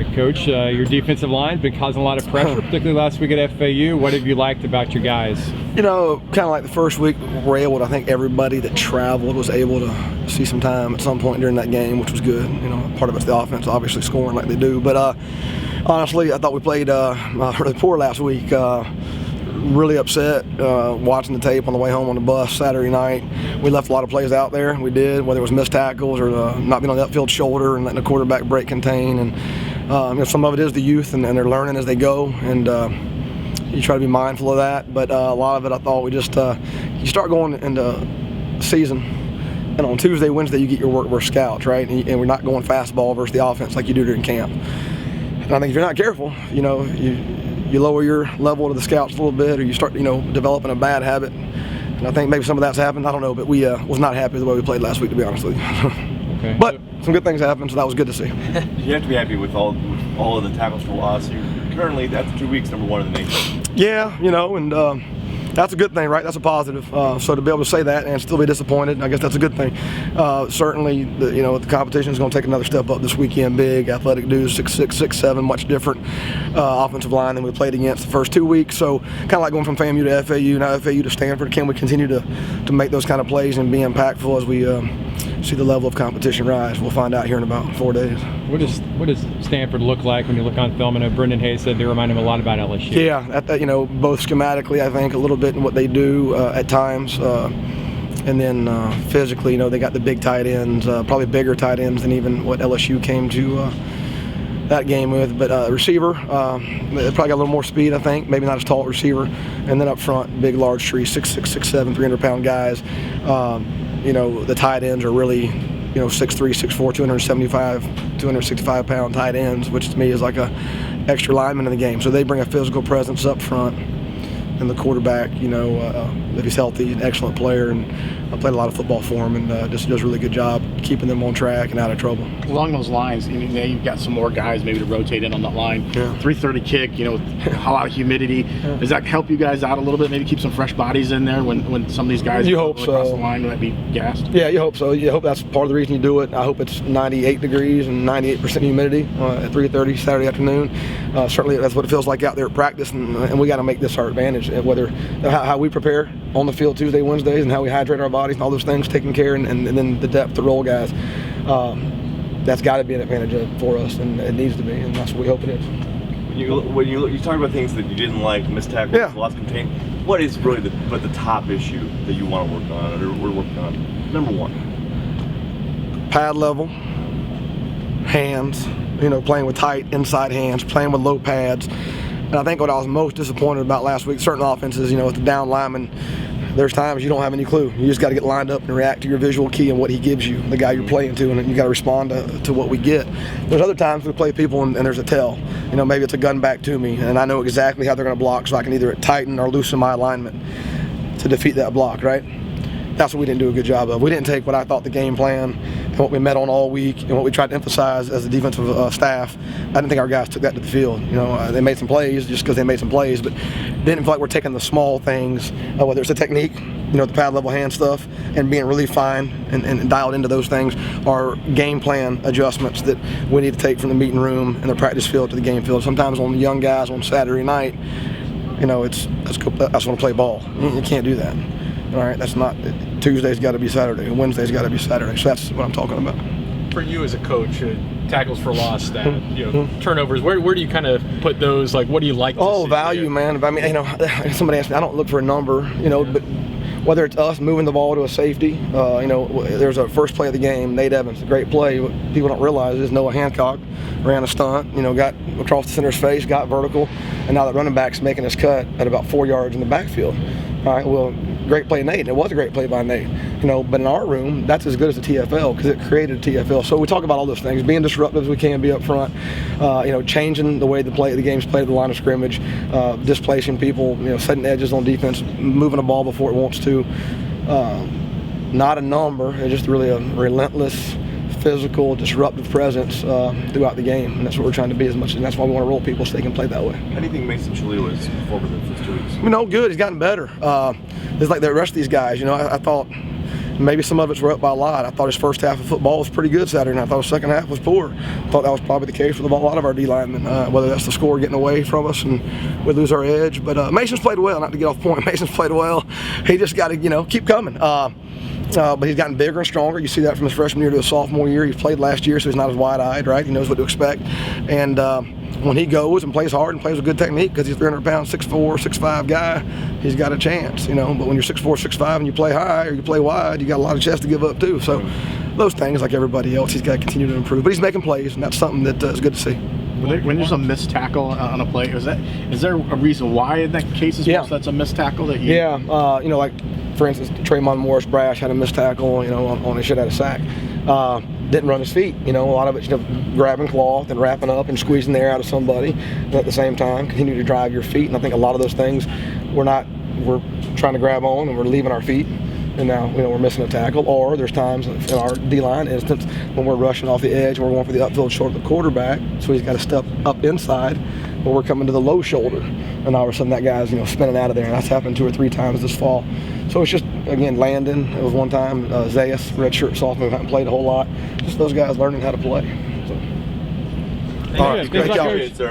right, Coach, your defensive line's been causing a lot of pressure, particularly last week at FAU. What have you liked about your guys? You know, kind of like the first week, we're able to, I think everybody that traveled was able to see some time at some point during that game, which was good. You know, part of it's the offense, obviously scoring like they do. But honestly, I thought we played really poor last week. Really upset watching the tape on the way home on the bus Saturday night. We left a lot of plays out there. We did, whether it was missed tackles or not being on the upfield shoulder and letting the quarterback break contain. And you know, some of it is the youth, and they're learning as they go. And you try to be mindful of that. But a lot of it, I thought we just you start going into season, and on Tuesday, Wednesday, you get your work versus scouts, right? And we're not going fastball versus the offense like you do during camp. And I think if you're not careful, you know, you lower your level to the scouts a little bit, or you start, you know, developing a bad habit. And I think maybe some of that's happened. I don't know, but we was not happy with the way we played last week, to be honest with you. Okay. But some good things happened, so that was good to see. You have to be happy with all of the tackles for loss. You're currently, after 2 weeks, #1 in the nation. Yeah, you know, and that's a good thing, right? That's a positive. So to be able to say that and still be disappointed, I guess that's a good thing. Certainly, you know, the competition is going to take another step up this weekend. Big athletic dudes, 6'6", 6'7", much different offensive line than we played against the first 2 weeks. So kind of like going from FAMU to FAU, now FAU to Stanford. Can we continue to make those kind of plays and be impactful as we see the level of competition rise? We'll find out here in about 4 days. What does Stanford look like when you look on film? I know Brendan Hayes said they remind him a lot about LSU. Yeah, you know, both schematically, I think, a little bit in what they do at times, and then physically, you know, they got the big tight ends, probably bigger tight ends than even what LSU came to that game with. But receiver, they probably got a little more speed, I think, maybe not as tall receiver. And then up front, big, large tree, 6'6", 6'7", 300-pound guys. You know, the tight ends are really, you know, 6'3", 6'4", 265-pound tight ends, which to me is like a extra lineman in the game. So they bring a physical presence up front. And the quarterback, you know, if he's healthy, an excellent player, and I played a lot of football for him, and just does a really good job keeping them on track and out of trouble. Along those lines, you know, you've got some more guys maybe to rotate in on that line. Yeah. 330 kick, you know, a lot of humidity. Yeah. Does that help you guys out a little bit? Maybe keep some fresh bodies in there when some of these guys across the line might be gassed? Yeah, you hope so. You hope that's part of the reason you do it. I hope it's 98 degrees and 98% humidity at 3:30 Saturday afternoon. Certainly that's what it feels like out there at practice, and we got to make this our advantage, whether how we prepare on the field Tuesday, Wednesdays, and how we hydrate our bodies and all those things taken care, and then the depth, the role guys. That's got to be an advantage for us, and it needs to be, and that's what we hope it is. When you talk about things that you didn't like, missed tackles, loss contained, what is really the top issue that you want to work on, or we're working on? #1. Pad level, hands, you know, playing with tight inside hands, playing with low pads. And I think what I was most disappointed about last week, certain offenses, you know, with the down lineman, there's times you don't have any clue. You just got to get lined up and react to your visual key and what he gives you, the guy you're playing to, and you got to respond to what we get. There's other times we play people and there's a tell. You know, maybe it's a gun back to me, and I know exactly how they're going to block, so I can either tighten or loosen my alignment to defeat that block, right? That's what we didn't do a good job of. We didn't take what I thought the game plan and what we met on all week and what we tried to emphasize as a defensive staff. I didn't think our guys took that to the field. You know, they made some plays just because they made some plays, but didn't feel like we're taking the small things, whether it's the technique, you know, the pad level hand stuff, and being really fine and dialed into those things, are game plan adjustments that we need to take from the meeting room and the practice field to the game field. Sometimes on the young guys on Saturday night, you know, I just want to play ball. You can't do that. All right, that's not, Tuesday's got to be Saturday, and Wednesday's got to be Saturday. So that's what I'm talking about. For you as a coach, tackles for loss, you know, turnovers, where do you kind of put those? Like, what do you like to see? Value, man. I mean, you know, somebody asked me, I don't look for a number, you know, but whether it's us moving the ball to a safety, you know, there's a first play of the game, Nate Evans, a great play. What people don't realize is Noah Hancock ran a stunt, you know, got across the center's face, got vertical, and now that running back's making his cut at about 4 yards in the backfield. All right, well, great play, Nate. And it was a great play by Nate, you know. But in our room, that's as good as the TFL because it created a TFL. So we talk about all those things, being disruptive as we can be up front, you know, changing the way the game's played at the line of scrimmage, displacing people, you know, setting edges on defense, moving the ball before it wants to. Not a number, it's just really a relentless, physical, disruptive presence throughout the game, and that's what we're trying to be as much, and that's why we want to roll people so they can play that way. How do you think Mason Chalito has performed in the first 2 weeks? You know, good. He's gotten better. It's like the rest of these guys. You know, I thought maybe some of it's we're up by a lot. I thought his first half of football was pretty good Saturday night. I thought his second half was poor. I thought that was probably the case with a lot of our D linemen, whether that's the score getting away from us and we lose our edge. But Mason's played well, not to get off point. Mason's played well. He just got to, keep coming. But he's gotten bigger and stronger. You see that from his freshman year to his sophomore year. He's played last year, so he's not as wide-eyed, right? He knows what to expect. And when he goes and plays hard and plays with good technique, because he's a 300-pound, 6'4", 6'5" guy, he's got a chance, But when you're 6'4", 6'5", and you play high or you play wide, you got a lot of chest to give up too. So those things, like everybody else, he's got to continue to improve. But he's making plays, and that's something that is good to see. When there's a missed tackle on a play, is there a reason why in that case that's a missed tackle that you? Yeah, like for instance, Trayvon Morris Brash had a missed tackle, on he should have had a sack. Didn't run his feet, a lot of it, grabbing cloth and wrapping up and squeezing the air out of somebody, and at the same time continue to drive your feet. And I think a lot of those things we're trying to grab on and we're leaving our feet. And now, we're missing a tackle, or there's times in our D-line instance when we're rushing off the edge and we're going for the upfield shoulder of the quarterback, so he's got to step up inside, but we're coming to the low shoulder, and all of a sudden that guy's, spinning out of there, and that's happened 2 or 3 times this fall. So it's just, again, Landon, it was one time, Zayas, redshirt sophomore, haven't played a whole lot, just those guys learning how to play. So. All right, Great job. Sir.